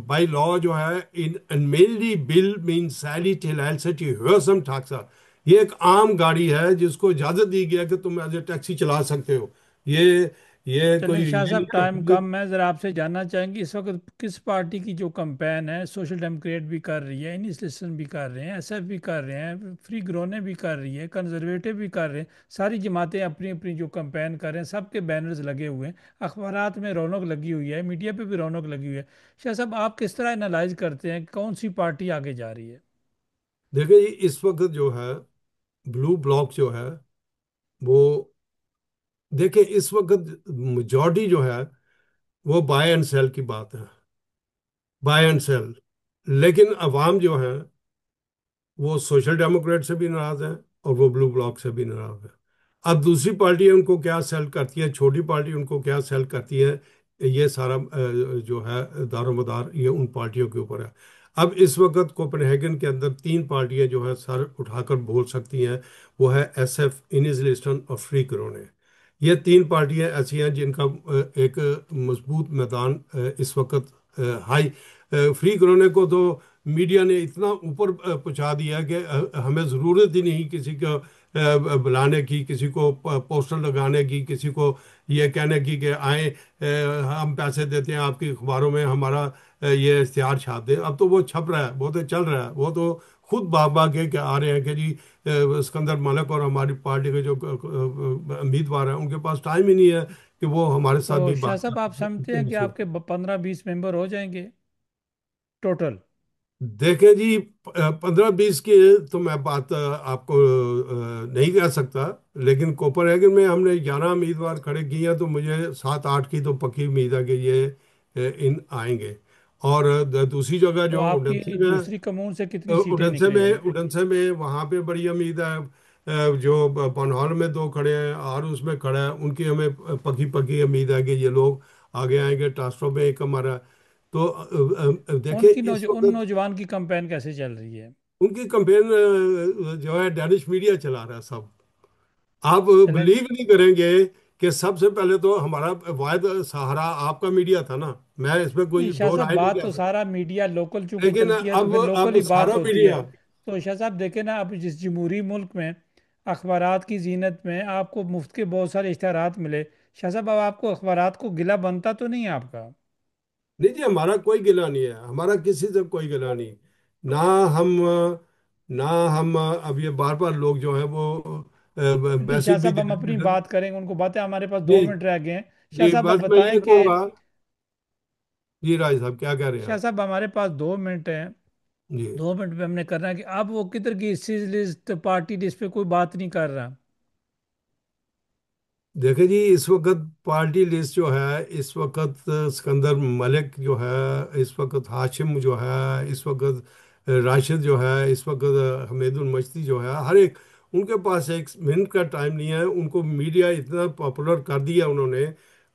بائی لا جو ہے ان مینلی بل مین سیلی ٹیلائلسٹی ہیوسم ٹاکسا، یہ ایک عام گاڑی ہے جس کو اجازت دی گیا کہ تم ایز اے ٹیکسی چلا سکتے ہو، یہ یہ چلیں کوئی شاہ یہ صاحب ٹائم نہیں کم ہے، ذرا آپ سے جاننا چاہیں گے اس وقت کس پارٹی کی جو کمپین ہے؟ سوشل ڈیموکریٹ بھی کر رہی ہے، انیسلیشن بھی کر رہے ہیں، ایس ایف بھی کر رہے ہیں، فری گرونے بھی کر رہی ہے، کنزرویٹو بھی کر رہے ہیں، ساری جماعتیں اپنی اپنی جو کمپین کر رہے ہیں، سب کے بینرز لگے ہوئے ہیں، اخبارات میں رونق لگی ہوئی ہے، میڈیا پہ بھی رونق لگی ہوئی ہے۔ شاہ صاحب آپ کس طرح انالائز کرتے ہیں کہ کون سی پارٹی آگے جا رہی ہے؟ دیکھیں جی، اس وقت جو ہے بلو بلاک جو ہے وہ، دیکھیں اس وقت میجورٹی جو ہے وہ بائی اینڈ سیل کی بات ہے، بائی اینڈ سیل، لیکن عوام جو ہے وہ سوشل ڈیموکریٹ سے بھی ناراض ہیں اور وہ بلو بلاک سے بھی ناراض ہیں۔ اب دوسری پارٹی ان کو کیا سیل کرتی ہے، چھوٹی پارٹی ان کو کیا سیل کرتی ہے، یہ سارا جو ہے دار و مدار یہ ان پارٹیوں کے اوپر ہے۔ اب اس وقت کوپن ہیگن کے اندر تین پارٹیاں جو ہیں سر اٹھا کر بول سکتی ہیں، وہ ہے ایس ایف، انیزلسٹن اور فری کرونے۔ یہ تین پارٹیاں ایسی ہیں جن کا ایک مضبوط میدان اس وقت ہائی، فری کرونے کو تو میڈیا نے اتنا اوپر پہنچا دیا کہ ہمیں ضرورت ہی نہیں کسی کو بلانے کی، کسی کو پوسٹر لگانے کی، کسی کو یہ کہنے کی کہ آئیں ہم پیسے دیتے ہیں آپ کی اخباروں میں ہمارا یہ اشتہار چھاپ دیں۔ اب تو وہ چھپ رہا ہے، وہ تو چل رہا ہے، وہ تو خود باغ کے آ رہے ہیں کہ جی اسکندر ملک اور ہماری پارٹی کے جو امیدوار ہیں ان کے پاس ٹائم ہی نہیں ہے کہ وہ ہمارے ساتھ تو بھی شاہ بات صاحب آپ سمجھتے ہیں کہ کریں۔ آپ کے 15-20 ممبر ہو جائیں گے ٹوٹل؟ دیکھیں جی، 15-20 کی تو میں بات آپ کو نہیں کہہ سکتا، لیکن کوپر ہیگن میں ہم نے 11 امیدوار کھڑے کیے ہیں، تو مجھے 7-8 کی تو پکی امید ہے کہ یہ ان آئیں گے۔ اور دوسری جگہ تو جو آپ کی اڈنسی میں، دوسری کمون سے کتنی سیٹیں نکلیں گی؟ اڈنسے میں وہاں پہ بڑی امید ہے، جو پنہال میں دو کھڑے ہیں اور اس میں کھڑا ہے، ان کی ہمیں پکی پکی امید ہے کہ یہ لوگ آگے آئیں گے۔ ٹاسٹو میں ایک ہمارا تو دیکھیں اس ان وقت نوجوان کی کمپین کیسے چل رہی ہے؟ ان کی کمپین جو ہے ڈینش میڈیا چلا رہا ہے سب، آپ چلیں بلیو نہیں کریں گے کہ سب سے پہلے تو ہمارا واحد سہارا آپ کا میڈیا تھا نا، میں اس میں نہیں کوئی شاہ دو صاحب، رائے نہیں بات کہہ تو سکتا، سارا میڈیا لوکل چونکہ لیکن چلتی ہے تو پھر لوکل اب ہی بات سارا ہوتی ہے۔ میڈیا، تو شاہ صاحب دیکھیں نا، اب جس جمہوری ملک میں اخبارات کی زینت میں آپ کو مفت کے بہت سارے اشتہارات ملے، شاہ صاحب اب آپ کو اخبارات کو گلہ بنتا تو نہیں ہے آپ کا؟ نہیں جی ہمارا کوئی گلا نہیں ہے، ہمارا کسی سے کوئی گلا نہیں، نہ ہم نہ ہم اب یہ بار بار لوگ جو ہیں وہ نہیں شاہ میسج بھی صاحب ہم اپنی دے۔ بات کریں گے، ان کو باتیں، ہمارے پاس جی 2 منٹ رہ گئے ہیں۔ شاہ جی، صاحب آپ بس میں بتائیں یہ کہ کہوں گا، جی راج صاحب کیا کہہ رہے ہیں شاہ آپ؟ صاحب ہمارے پاس 2 منٹ ہیں، جی 2 منٹ پہ ہم نے کرنا ہے کہ اب وہ کدھر کی اس چیز لسٹ پارٹی لسٹ پہ کوئی بات نہیں کر رہا۔ دیکھیں جی، اس وقت پارٹی لسٹ جو ہے، اس وقت سکندر ملک جو ہے، اس وقت ہاشم جو ہے، اس وقت راشد جو ہے، اس وقت حمید المشتی جو ہے، ہر ایک ان کے پاس ایک منٹ کا ٹائم نہیں ہے. ان کو میڈیا اتنا پاپولر کر دیا انہوں نے،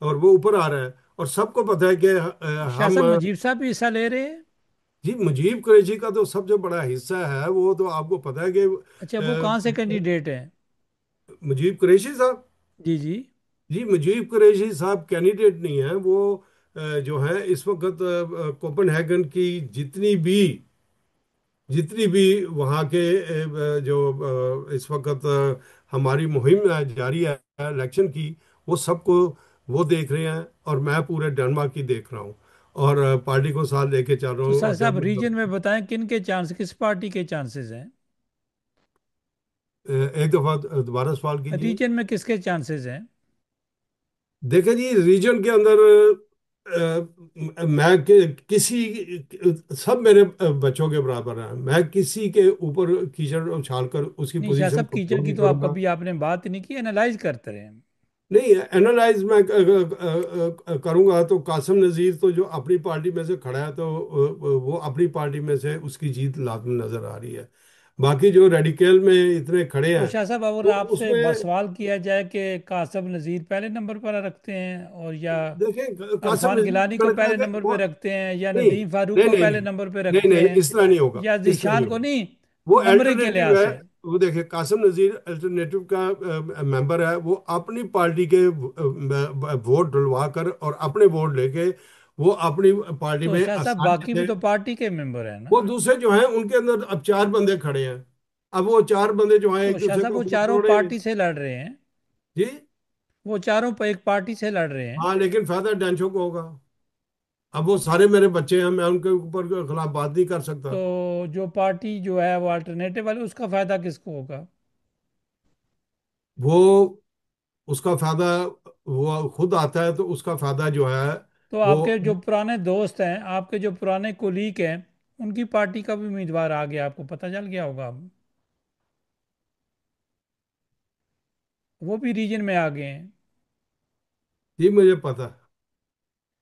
اور وہ اوپر آ رہا ہے. اور سب کو پتہ ہے کہ شاہ ہم صاحب مجیب صاحب بھی حصہ لے رہے ہیں؟ جی مجیب قریشی کا تو سب سے بڑا حصہ ہے. وہ تو آپ کو پتہ ہے کہ اچھا، وہ کہاں سے کینڈیڈیٹ ہیں؟ مجیب قریشی صاحب، جی جی. جی مجیب قریشی صاحب کینڈیڈیٹ نہیں ہیں. وہ جو ہے اس وقت کوپن ہیگن کی جتنی بھی وہاں کے جو اس وقت ہماری مہم جاری ہے الیکشن کی، وہ سب کو وہ دیکھ رہے ہیں، اور میں پورے ڈنمارک کی دیکھ رہا ہوں، اور پارٹی کو ساتھ لے کے چل رہا تو ہوں. سر اور صاحب جب ریجن میں بتائیں کن کے چانس، کس پارٹی کے چانسز ہیں؟ ایک دفعہ دوبارہ سوال کیجیے. ریجن میں کس کے چانسز ہیں؟ دیکھیں جی، ریجن کے اندر میں کسی سب میرے بچوں کے برابر ہیں. میں کسی کے اوپر کیچڑ اچھال کر اس کی نہیں شاہ پوزیشن صاحب، کو کیچڑ کم کی نہیں تو آپ کروں گا. کبھی آپ نے بات ہی نہیں کی، انالائز کرتے رہے ہیں. نہیں اینالائز میں کروں گا تو قاسم نذیر تو جو اپنی پارٹی میں سے کھڑا ہے، تو وہ اپنی پارٹی میں سے اس کی جیت لازم نظر آ رہی ہے. باقی جو ریڈیکل میں اتنے کھڑے تو ہیں، شاہ صاحب اگر تو آپ اس سے میں سوال کیا جائے کہ قاسم نذیر پہلے نمبر پر رکھتے ہیں اور یا دیکھیں قاسم عرفان نذیر گیلانی کو لڑکا پہلے کہ نمبر وہ پہ رکھتے ہیں یا نہیں ندیم فاروق نہیں کو نہیں پہلے نہیں نمبر پہ نہیں رکھتے نہیں، ہیں اس طرح نہیں ہوگا. یا اس طرح نہیں ذیشان کو ہوگا. نہیں وہ نمبرے کے الٹرنیٹو لحاظ ہے. سے؟ وہ دیکھیں قاسم نذیر الٹرنیٹو کا ممبر ہے. وہ اپنی پارٹی کے ووٹ ڈلوا کر اور اپنے ووٹ لے کے وہ اپنی پارٹی تو میں شاہ صاحب آسانی باقی بھی سے. تو پارٹی کے ممبر ہیں نا؟ وہ دوسرے جو ہیں ان کے اندر اب چار بندے کھڑے ہیں. اب وہ چار بندے جو ہیں تو ایک شاہ دوسرے صاحب کو وہ ووٹ چاروں توڑیں گے. پارٹی سے لڑ رہے ہیں. جی وہ چاروں ایک پارٹی سے لڑ رہے ہیں. ہاں، لیکن فائدہ ڈینچو کو ہوگا. اب وہ سارے میرے بچے ہیں، میں ان کے اوپر خلاف بات نہیں کر سکتا. تو جو پارٹی جو ہے وہ الٹرنیٹو والی، اس کا فائدہ کس کو ہوگا؟ وہ اس کا فائدہ وہ خود آتا ہے، تو اس کا فائدہ جو ہے تو وہ. آپ کے جو پرانے دوست ہیں، آپ کے جو پرانے کولیگ ہیں، ان کی پارٹی کا بھی امیدوار آ گیا، آپ کو پتہ چل گیا ہوگا اب؟ وہ بھی ریجن میں آ گئے ہیں. جی مجھے پتا.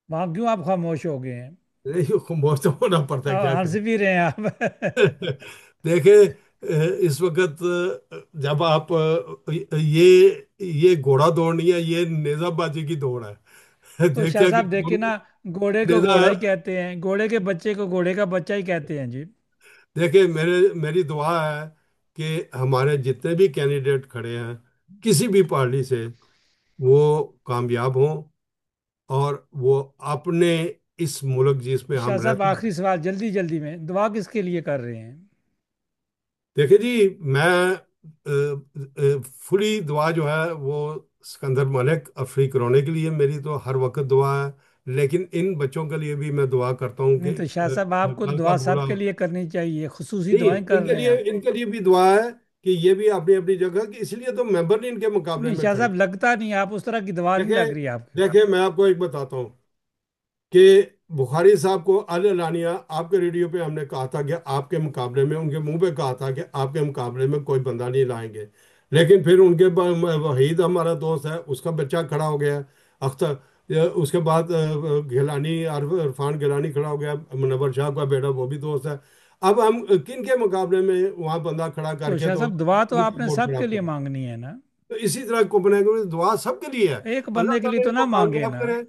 وہاں کیوں آپ خاموش ہو گئے ہیں؟ نہیں موسم ہونا پڑتا ہے، کیا ہنس کریں. بھی رہے ہیں آپ. دیکھیں اس وقت جب آپ یہ گھوڑا دوڑ نہیں ہے، یہ نیزہ بازی کی دوڑ ہے. تو دیکھتے شاہ ہیں کہ صاحب دیکھیں نا، گھوڑے کو نیزہ. گھوڑا ہی کہتے ہیں، گھوڑے کے بچے کو گھوڑے کا بچہ ہی کہتے ہیں جی. دیکھیں میری دعا ہے کہ ہمارے جتنے بھی کینڈیڈیٹ کھڑے ہیں کسی بھی پارٹی سے، وہ کامیاب ہوں، اور وہ اپنے اس ملک جس میں شاہ ہم صاحب رہتے ہیں. آخری سوال جلدی جلدی میں، دعا کس کے لیے کر رہے ہیں؟ دیکھیں جی، میں فلی دعا جو ہے وہ سکندر ملک افریق رونے کے لیے میری تو ہر وقت دعا ہے. لیکن ان بچوں کے لیے بھی میں دعا کرتا ہوں نہیں کہ تو شاہ صاحب آپ کو کل کا دعا بوڑھا. سب کے لیے کرنی چاہیے، خصوصی نہیں، دعائیں کر رہے ہیں آپ. ان کے لیے بھی دعا ہے کہ یہ بھی اپنی اپنی جگہ کہ اس لیے تو ممبر نہیں ان کے مقابلے نہیں میں شاہ کھڑے. صاحب لگتا نہیں، آپ اس طرح کی دعا نہیں دیکھیں لگ رہی آپ کی. دیکھیں میں آپ کو ایک بتاتا ہوں کہ بخاری صاحب کو اعلانیہ آپ کے ریڈیو پہ ہم نے کہا تھا کہ آپ کے مقابلے میں، ان کے منہ پہ کہا تھا کہ آپ کے مقابلے میں کوئی بندہ نہیں لائیں گے. لیکن پھر ان کے وحید ہمارا دوست ہے، اس کا بچہ کھڑا ہو گیا اختر. اس کے بعد گیلانی عرفان گیلانی کھڑا ہو گیا، منور شاہ کا بیٹا وہ بھی دوست ہے. اب ہم کن کے مقابلے میں وہاں بندہ کھڑا کر تو کے شاہ تو صاحب دعا تو ان آپ کا نے ووٹ سب کے خراب لیے کریں. مانگنی ہے نا؟ تو اسی طرح کوپن ہیگن دعا سب کے لیے ہے. ایک اللہ بندے کے لیے تعالیٰ تو ان نہ کو مانگے کامیاب نا. کرے.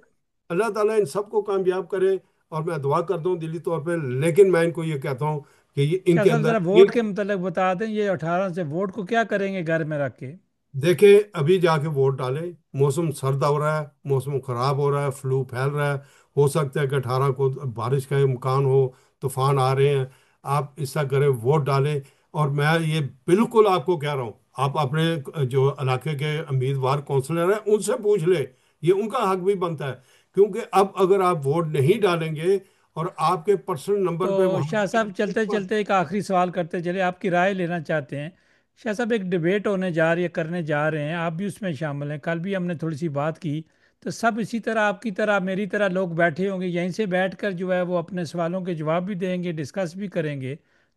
اللہ تعالیٰ ان سب کو کامیاب کرے. اور میں دعا کرتا ہوں دلی طور پہ. لیکن میں ان کو یہ کہتا ہوں کہ ان شاہ کے صاحب اندر ذرا ووٹ ایک. کے متعلق بتا دیں، یہ 18 سے ووٹ کو کیا کریں گے گھر میں رکھ کے؟ دیکھیں ابھی جا کے ووٹ ڈالیں. موسم سرد ہو رہا ہے، موسم خراب ہو رہا ہے، فلو پھیل رہا ہے. ہو سکتا ہے کہ 18 کو بارش کا امکان ہو، طوفان آ رہے ہیں. آپ اس طرح کریں، ووٹ ڈالیں. اور میں یہ بالکل آپ کو کہہ رہا ہوں، آپ اپنے جو علاقے کے امیدوار کونسلر ہیں ان سے پوچھ لیں. یہ ان کا حق بھی بنتا ہے. کیونکہ اب اگر آپ ووٹ نہیں ڈالیں گے اور آپ کے پرسنل نمبر پہ تو وہاں شاہ صاحب چلتے پر. چلتے ایک آخری سوال کرتے چلے، آپ کی رائے لینا چاہتے ہیں. شاہ صاحب ایک ڈبیٹ ہونے جا رہی ہے، کرنے جا رہے ہیں، آپ بھی اس میں شامل ہیں، کل بھی ہم نے تھوڑی سی بات کی. تو سب اسی طرح آپ کی طرح میری طرح لوگ بیٹھے ہوں گے، یہیں سے بیٹھ کر جو ہے وہ اپنے سوالوں کے جواب بھی دیں گے، ڈسکس بھی کریں گے.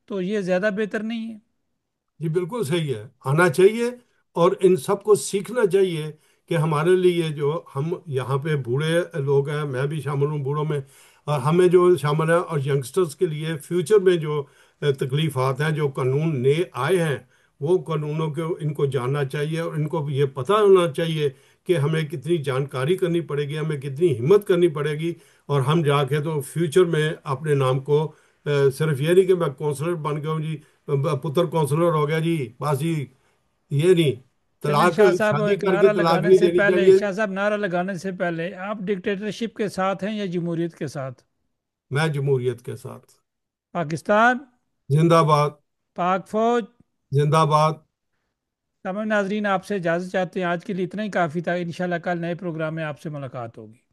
تو یہ زیادہ بہتر نہیں ہے؟ جی بالکل صحیح ہے، آنا چاہیے. اور ان سب کو سیکھنا چاہیے کہ ہمارے لیے جو ہم یہاں پہ بوڑھے لوگ ہیں، میں بھی شامل ہوں بوڑھوں میں، اور ہمیں جو شامل ہیں، اور ینگسٹرز کے لیے فیوچر میں جو تکلیفات ہیں، جو قانون نئے آئے ہیں، وہ قانونوں کو ان کو جاننا چاہیے، اور ان کو یہ پتہ ہونا چاہیے کہ ہمیں کتنی جانکاری کرنی پڑے گی، ہمیں کتنی ہمت کرنی پڑے گی، اور ہم جا کے تو فیوچر میں اپنے نام کو صرف یہ نہیں کہ میں کونسلر بن گیا ہوں جی، پتر کونسلر ہو گیا جی بس جی، یہ نہیں، چلیں طلاق، شاہ صاحب، شادی ایک کر کے نعرہ طلاق لگانے نہیں سے دینی پہلے، چاہیے۔ شاہ صاحب نعرہ لگانے سے پہلے، آپ ڈکٹیٹرشپ کے ساتھ ہیں یا جمہوریت کے ساتھ؟ میں جمہوریت کے ساتھ۔ پاکستان، زندہ باد، پاک فوج۔ زندہ باد۔ تمام ناظرین، آپ سے اجازت چاہتے ہیں، آج کے لیے اتنا ہی کافی تھا، انشاءاللہ کل نئے پروگرام میں آپ سے ملاقات ہوگی۔